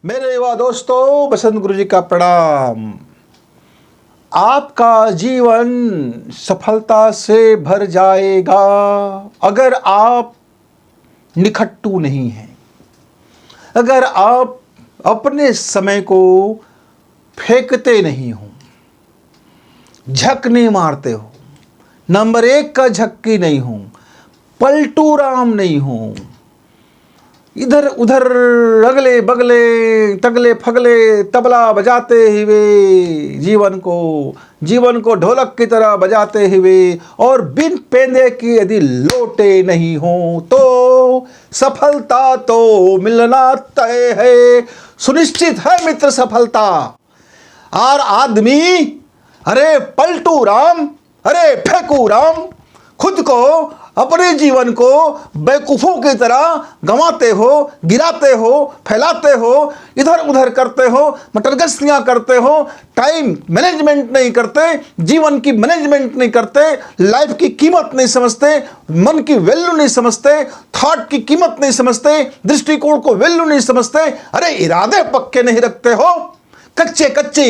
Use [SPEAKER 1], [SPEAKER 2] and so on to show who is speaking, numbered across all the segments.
[SPEAKER 1] मेरे युवा दोस्तों, बसंत गुरु जी का प्रणाम। आपका जीवन सफलता से भर जाएगा अगर आप निखट्टू नहीं हैं, अगर आप अपने समय को फेंकते नहीं हो, झक नहीं मारते हो, नंबर 1 का झक्की नहीं हो, पलटू राम नहीं हो, इधर उधर अगले बगले तगले फगले तबला बजाते हुए जीवन को ढोलक की तरह बजाते हुए और बिन पेंदे की यदि लोटे नहीं हो तो सफलता तो मिलना तय है, सुनिश्चित है मित्र सफलता। और आदमी अरे पलटू राम, अरे फेंकू राम, खुद को अपने जीवन को बेवकूफ़ों की तरह गंवाते हो, गिराते हो, फैलाते हो, इधर उधर करते हो, मटरगस्तियाँ करते हो, टाइम मैनेजमेंट नहीं करते, जीवन की मैनेजमेंट नहीं करते, लाइफ की कीमत नहीं समझते, मन की वैल्यू नहीं समझते, थॉट की कीमत नहीं समझते, दृष्टिकोण को वैल्यू नहीं समझते। अरे इरादे पक्के नहीं रखते हो, कच्चे कच्चे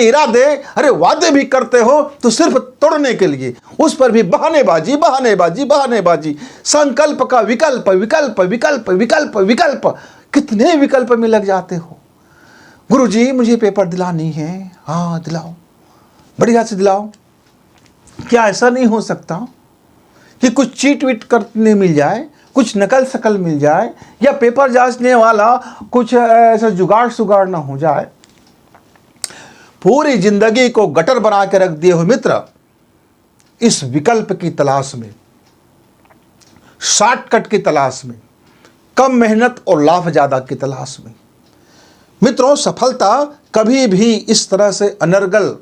[SPEAKER 1] इरादे, अरे वादे भी करते हो तो सिर्फ तोड़ने के लिए, उस पर भी बहानेबाजी। संकल्प का विकल्प, कितने विकल्प में लग जाते हो। गुरुजी मुझे पेपर दिलानी है, हाँ दिलाओ, बढ़िया से दिलाओ। क्या ऐसा नहीं हो सकता कि कुछ चीट वीट करने मिल जाए, कुछ नकल सकल मिल जाए, या पेपर जांचने वाला कुछ ऐसा जुगाड़ सुगाड़ ना हो जाए। पूरी जिंदगी को गटर बना के रख दिए हो मित्र, इस विकल्प की तलाश में, शॉर्टकट की तलाश में, कम मेहनत और लाभ ज्यादा की तलाश में। मित्रों, सफलता कभी भी इस तरह से अनर्गल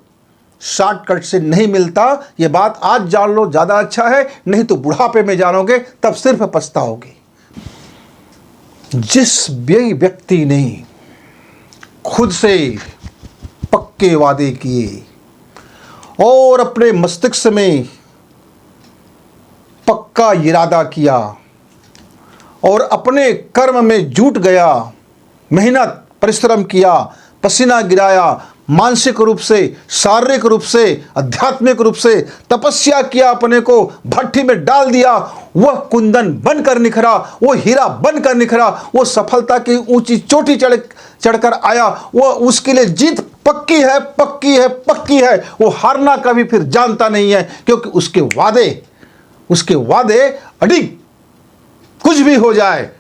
[SPEAKER 1] शॉर्टकट से नहीं मिलता। यह बात आज जान लो, ज्यादा अच्छा है, नहीं तो बुढ़ापे में जानोगे तब सिर्फ पछताओगे। जिस व्यक्ति ने खुद से पक्के वादे किए और अपने मस्तिष्क में पक्का इरादा किया और अपने कर्म में जुट गया, मेहनत परिश्रम किया, पसीना गिराया, मानसिक रूप से, शारीरिक रूप से, आध्यात्मिक रूप से तपस्या किया, अपने को भट्टी में डाल दिया, वह कुंदन बनकर निखरा, वो हीरा बनकर निखरा, वो सफलता की ऊंची चोटी चढ़कर आया। वो उसके लिए जीत पक्की है। वो हारना कभी फिर जानता नहीं है, क्योंकि उसके वादे अडिग, कुछ भी हो जाए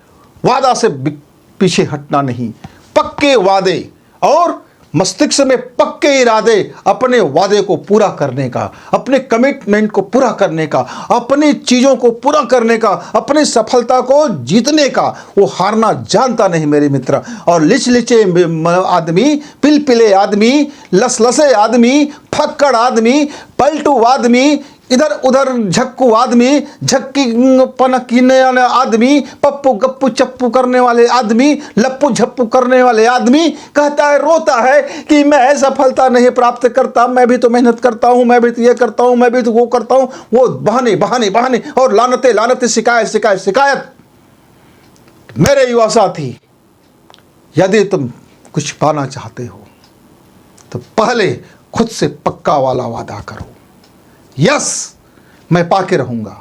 [SPEAKER 1] वादा से पीछे हटना नहीं, पक्के वादे और मस्तिष्क में पक्के इरादे, अपने वादे को पूरा करने का, अपने कमिटमेंट को पूरा करने का, अपनी चीज़ों को पूरा करने का, अपनी सफलता को जीतने का। वो हारना जानता नहीं मेरे मित्र। और लिचे आदमी, पिलपिले आदमी, लसलसे आदमी, फक्कड़ आदमी, पलटू आदमी, इधर उधर झक्कू आदमी, झक्की पनकीने वाले आदमी, पप्पू गप्पू चप्पू करने वाले आदमी, लप्पू झप्पू करने वाले आदमी कहता है, रोता है कि मैं सफलता नहीं प्राप्त करता, मैं भी तो मेहनत करता हूं, मैं भी तो ये करता हूं, मैं भी तो वो करता हूं। वो बहाने और लानते, शिकायत। मेरे युवा साथी, यदि तुम कुछ पाना चाहते हो तो पहले खुद से पक्का वाला वादा करो। यस, मैं पाके रहूंगा,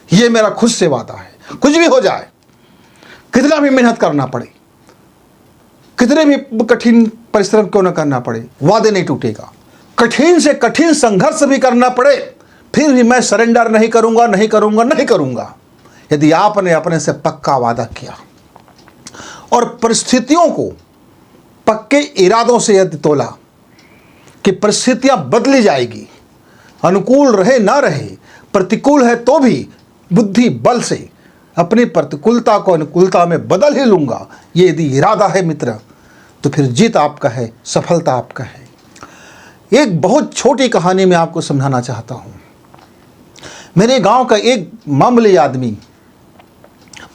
[SPEAKER 1] ये मेरा खुद से वादा है। कुछ भी हो जाए, कितना भी मेहनत करना पड़े, कितने भी कठिन परिश्रम क्यों न करना पड़े, वादे नहीं टूटेगा। कठिन से कठिन संघर्ष भी करना पड़े, फिर भी मैं सरेंडर नहीं करूंगा। यदि आपने अपने से पक्का वादा किया और परिस्थितियों को पक्के इरादों से यदि तोला कि परिस्थितियां बदली जाएगी, अनुकूल रहे ना रहे, प्रतिकूल है तो भी बुद्धि बल से अपनी प्रतिकूलता को अनुकूलता में बदल ही लूंगा, ये यदि इरादा है मित्र, तो फिर जीत आपका है, सफलता आपका है। एक बहुत छोटी कहानी में आपको समझाना चाहता हूं। मेरे गांव का एक मामूली आदमी,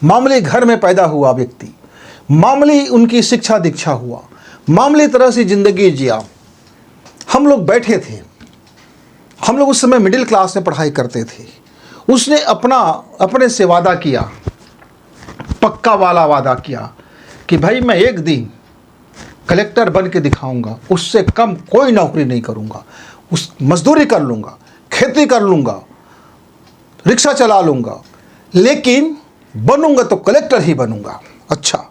[SPEAKER 1] मामूली घर में पैदा हुआ व्यक्ति, मामूली उनकी शिक्षा दीक्षा हुआ, मामूली तरह से जिंदगी जिया। हम लोग बैठे थे, हम लोग उस समय मिडिल क्लास में पढ़ाई करते थे। उसने अपने से वादा किया, पक्का वाला वादा किया कि भाई मैं एक दिन कलेक्टर बन के दिखाऊंगा, उससे कम कोई नौकरी नहीं करूंगा, उस मजदूरी कर लूंगा, खेती कर लूंगा, रिक्शा चला लूंगा, लेकिन बनूंगा तो कलेक्टर ही बनूंगा। अच्छा,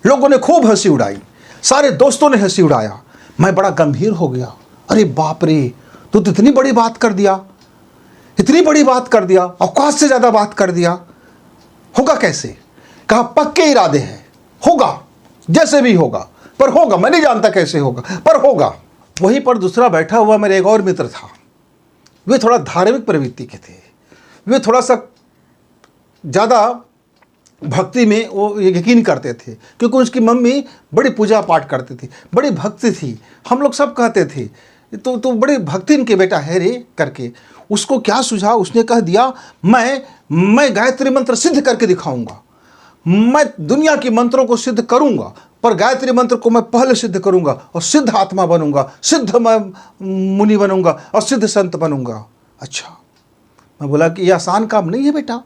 [SPEAKER 1] लोगों ने खूब हंसी उड़ाई, सारे दोस्तों ने हंसी उड़ाया। मैं बड़ा गंभीर हो गया। अरे बाप रे, तू तो इतनी बड़ी बात कर दिया, इतनी बड़ी बात कर दिया, औकात से ज़्यादा बात कर दिया, होगा कैसे? कहा पक्के इरादे हैं, होगा जैसे भी होगा, पर होगा, मैं नहीं जानता कैसे होगा, पर होगा। वहीं पर दूसरा बैठा हुआ मेरा एक और मित्र था। वे थोड़ा धार्मिक प्रवृत्ति के थे, वे थोड़ा सा ज़्यादा भक्ति में वो यकीन करते थे, क्योंकि उसकी मम्मी बड़ी पूजा पाठ करती थी, बड़ी भक्ति थी। हम लोग सब कहते थे तो बड़ी भक्ति इनके बेटा है रे करके। उसको क्या सुझाव, उसने कह दिया मैं गायत्री मंत्र सिद्ध करके दिखाऊंगा, मैं दुनिया के मंत्रों को सिद्ध करूंगा, पर गायत्री मंत्र को मैं पहले सिद्ध करूंगा और सिद्ध आत्मा बनूंगा, सिद्ध मैं मुनि बनूंगा और सिद्ध संत बनूंगा। अच्छा, मैं बोला कि ये आसान काम नहीं है बेटा,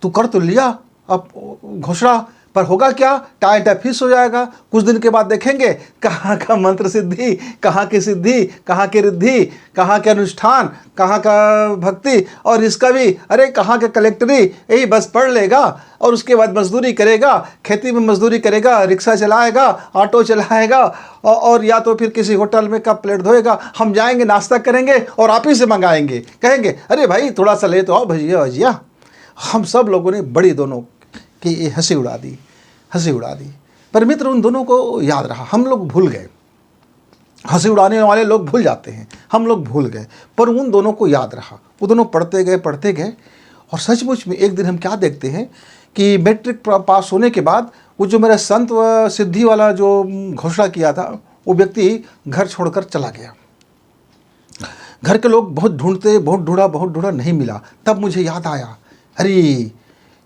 [SPEAKER 1] तू कर तो लिया अब घोषणा, पर होगा क्या? टाइट फिस हो जाएगा। कुछ दिन के बाद देखेंगे कहाँ का मंत्र सिद्धि, कहाँ की सिद्धि, कहाँ की रिद्धि, कहाँ के अनुष्ठान, कहाँ का भक्ति, और इसका भी अरे कहाँ के कलेक्टरी, यही बस पढ़ लेगा और उसके बाद मजदूरी करेगा, खेती में मजदूरी करेगा, रिक्शा चलाएगा, ऑटो चलाएगा, और या तो फिर किसी होटल में कप प्लेट धोएगा। हम जाएंगे, नाश्ता करेंगे और आप ही से मंगाएंगे, कहेंगे अरे भाई थोड़ा सा ले तो आओ भजिया भजिया। हम सब लोगों ने बड़ी दोनों की हंसी उड़ा दी, हंसी उड़ा दी। पर मित्र, उन दोनों को याद रहा, हम लोग भूल गए। हंसी उड़ाने वाले लोग भूल जाते हैं, हम लोग भूल गए, पर उन दोनों को याद रहा। वो दोनों पढ़ते गए, और सचमुच में एक दिन हम क्या देखते हैं कि मैट्रिक पास होने के बाद वो जो मेरा संत सिद्धि वाला जो घोषणा किया था, वो व्यक्ति घर छोड़कर चला गया। घर के लोग बहुत ढूंढा, नहीं मिला। तब मुझे याद आया, अरे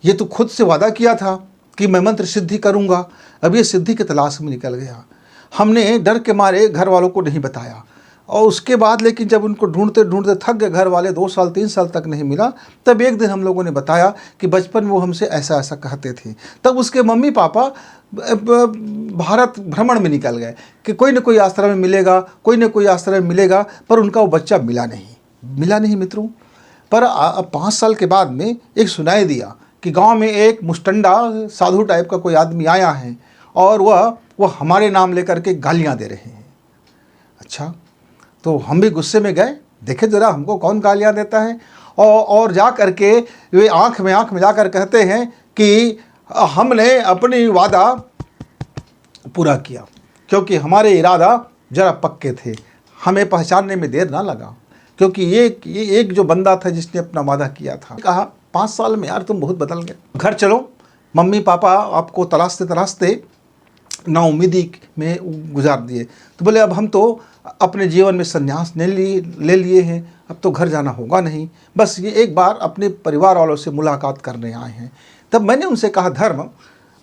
[SPEAKER 1] ये तो खुद से वादा किया था कि मैं मंत्र सिद्धि करूंगा, अब ये सिद्धि की तलाश में निकल गया। हमने डर के मारे घर वालों को नहीं बताया, और उसके बाद लेकिन जब उनको ढूंढते थक गए घर वाले, 2 साल 3 साल तक नहीं मिला, तब एक दिन हम लोगों ने बताया कि बचपन में वो हमसे ऐसा ऐसा कहते थे। तब उसके मम्मी पापा भारत भ्रमण में निकल गए कि कोई न कोई आश्रय में मिलेगा, कोई न कोई आश्रय में मिलेगा, पर उनका वो बच्चा मिला नहीं मित्रों। पर 5 साल के बाद में एक सुनाई दिया कि गांव में एक मुस्टंडा साधु टाइप का कोई आदमी आया है, और वह हमारे नाम लेकर के गालियां दे रहे हैं। अच्छा, तो हम भी गुस्से में गए, देखे जरा हमको कौन गालियां देता है, और जा करके वे आंख में आंख मिलाकर कहते हैं कि हमने अपनी वादा पूरा किया, क्योंकि हमारे इरादा जरा पक्के थे, हमें पहचानने में देर ना लगा, क्योंकि ये एक जो बंदा था जिसने अपना वादा किया था। कहा 5 साल में यार तुम बहुत बदल गए, घर चलो। मम्मी पापा आपको तलाशते नाउम्मीदी में गुजार दिए, तो बोले अब हम तो अपने जीवन में संन्यास ले लिए हैं, अब तो घर जाना होगा नहीं, बस ये एक बार अपने परिवार वालों से मुलाकात करने आए हैं। तब मैंने उनसे कहा, धर्म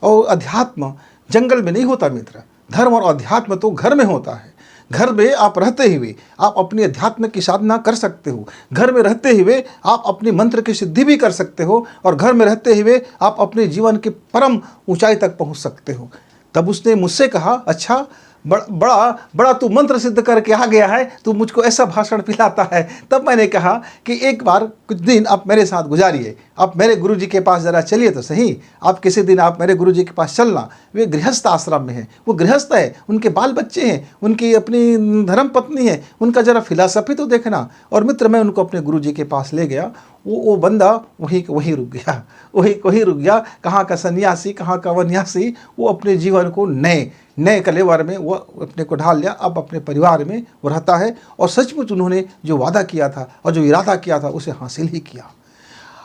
[SPEAKER 1] और अध्यात्म जंगल में नहीं होता मित्र, धर्म और अध्यात्म तो घर में होता है। घर में आप रहते हुए आप अपनी अध्यात्म की साधना कर सकते हो, घर में रहते हुए आप अपनी मंत्र की सिद्धि भी कर सकते हो, और घर में रहते हुए आप अपने जीवन के परम ऊंचाई तक पहुंच सकते हो। तब उसने मुझसे कहा, अच्छा बड़ा तू मंत्र सिद्ध करके आ गया है, तू मुझको ऐसा भाषण पिलाता है। तब मैंने कहा कि एक बार कुछ दिन आप मेरे साथ गुजारिए, आप मेरे गुरुजी के पास ज़रा चलिए तो सही, आप किसी दिन आप मेरे गुरुजी के पास चलना। वे गृहस्थ आश्रम में हैं, वो गृहस्थ है, उनके बाल बच्चे हैं, उनकी अपनी धर्म पत्नी है, उनका ज़रा फिलासफी तो देखना। और मित्र, मैं उनको अपने गुरुजी के पास ले गया। वो बंदा वहीं रुक गया, कहाँ का सन्यासी, कहाँ का वन्यासी, वो अपने जीवन को नए कलेवर में वो अपने को ढाल लिया। अब अपने परिवार में वो रहता है, और सचमुच उन्होंने जो वादा किया था और जो इरादा किया था उसे हासिल ही किया।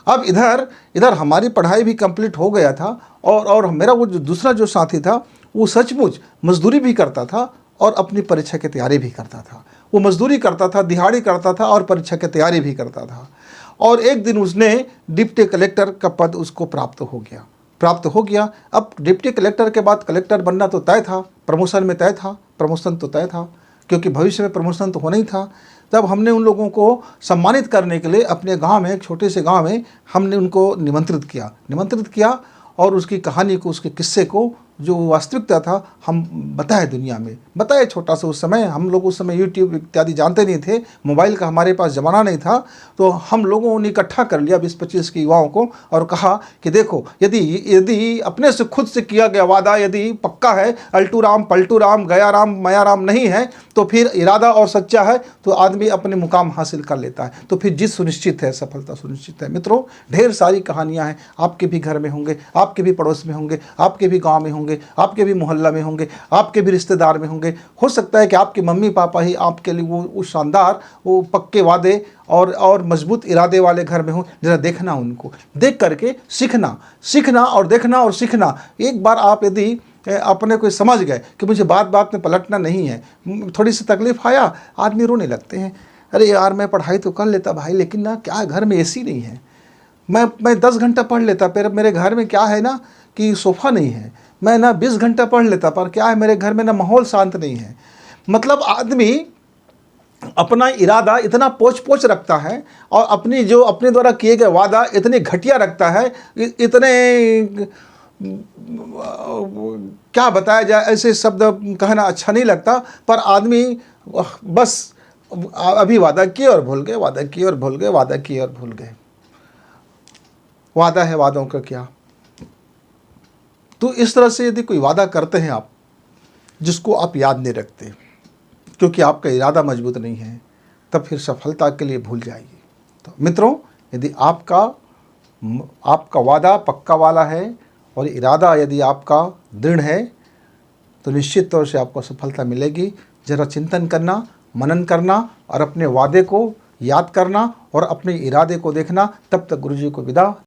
[SPEAKER 1] अब इधर हमारी पढ़ाई भी कंप्लीट हो गया था, और मेरा वो जो दूसरा जो साथी था वो सचमुच मजदूरी भी करता था और अपनी परीक्षा की तैयारी भी करता था। वो मजदूरी करता था, दिहाड़ी करता था और परीक्षा की तैयारी भी करता था। और एक दिन उसने डिप्टी कलेक्टर का पद उसको प्राप्त हो गया। अब डिप्टी कलेक्टर के बाद कलेक्टर बनना तो तय था, प्रमोशन तो तय था, क्योंकि भविष्य में प्रमोशन तो होना ही था। तब हमने उन लोगों को सम्मानित करने के लिए अपने गांव में, एक छोटे से गांव में, हमने उनको निमंत्रित किया, और उसकी कहानी को, उसके किस्से को जो वास्तविकता था हम बताए दुनिया में, बताए छोटा सा। उस समय हम लोग, उस समय यूट्यूब इत्यादि जानते नहीं थे, मोबाइल का हमारे पास ज़माना नहीं था, तो हम लोगों ने इकट्ठा कर लिया 20-25 के युवाओं को और कहा कि देखो, यदि यदि अपने से खुद से किया गया वादा यदि पक्का है, अल्टू राम पलटू राम गया राम मया राम नहीं है, तो फिर इरादा और सच्चा है तो आदमी अपने मुकाम हासिल कर लेता है, तो फिर जीत सुनिश्चित है, सफलता सुनिश्चित है। मित्रों, ढेर सारी कहानियाँ हैं, आपके भी घर में होंगे, आपके भी पड़ोस में होंगे, आपके भी गांव में होंगे, आपके भी मोहल्ला में होंगे, आपके भी रिश्तेदार में होंगे। हो सकता है कि आपके मम्मी पापा ही आपके लिए वो शानदार, वो पक्के वादे और मजबूत इरादे वाले घर में हो। जरा देखना, उनको देख करके सीखना और देखना और सीखना। एक बार आप यदि अपने को समझ गए कि मुझे बात बात में पलटना नहीं है, थोड़ी सी तकलीफ आया, आदमी रोने लगते हैं, अरे यार मैं पढ़ाई तो कर लेता भाई, लेकिन ना क्या घर में एसी नहीं है, मैं 10 घंटा पढ़ लेता, पर मेरे घर में क्या है ना कि सोफ़ा नहीं है, मैं ना 20 घंटा पढ़ लेता, पर क्या है मेरे घर में ना माहौल शांत नहीं है। मतलब आदमी अपना इरादा इतना पोच रखता है और अपने द्वारा किए गए वादा इतने घटिया रखता है, इतने क्या बताया जाए, ऐसे शब्द कहना अच्छा नहीं लगता, पर आदमी बस अभी वादा किए और भूल गए, वादा किए और भूल गए, वादा किए और भूल गए। वादा है, वादों का क्या। तो इस तरह से यदि कोई वादा करते हैं आप जिसको आप याद नहीं रखते क्योंकि आपका इरादा मजबूत नहीं है, तब फिर सफलता के लिए भूल जाइए। तो मित्रों, यदि आपका वादा पक्का वाला है और इरादा यदि आपका दृढ़ है, तो निश्चित तौर से आपको सफलता मिलेगी। ज़रा चिंतन करना, मनन करना और अपने वादे को याद करना और अपने इरादे को देखना। तब तक गुरुजी को विदा।